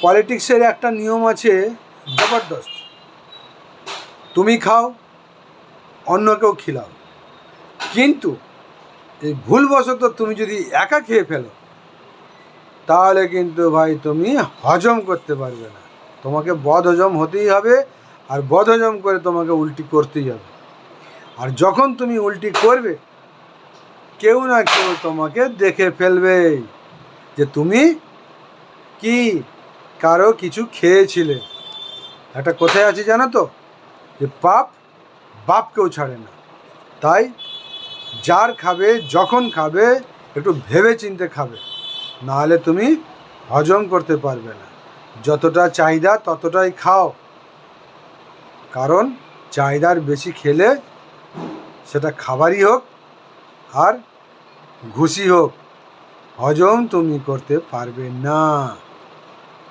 পলিটিক্সের একটা নিয়ম আছে জবরদস্ত, তুমি খাও অন্যকেও খিলাও, কিন্তু এই ভুলবশত তুমি যদি একা খেয়ে ফেলো তাহলে কিন্তু ভাই তুমি হজম করতে পারবে না, তোমাকে বদহজম হতেই হবে, আর বদহজম করে তোমাকে উল্টি করতেই হবে। আর যখন তুমি উল্টি করবে কেউ না কেউ তোমাকে দেখে ফেলবে যে তুমি কি কারো কিছু খেয়েছিলে। একটা কোথায় আছে জানো তো, যে পাপ বাপকেও ছাড়ে না। তাই যার খাবে যখন খাবে একটু ভেবে চিন্তে খাবে, নাহলে তুমি হজম করতে পারবে না। যতটা চাহিদা ততটাই খাও, কারণ চাহিদার বেশি খেলে সেটা খাবারই হোক আর ঘুষি হোক, হজম তুমি করতে পারবে না।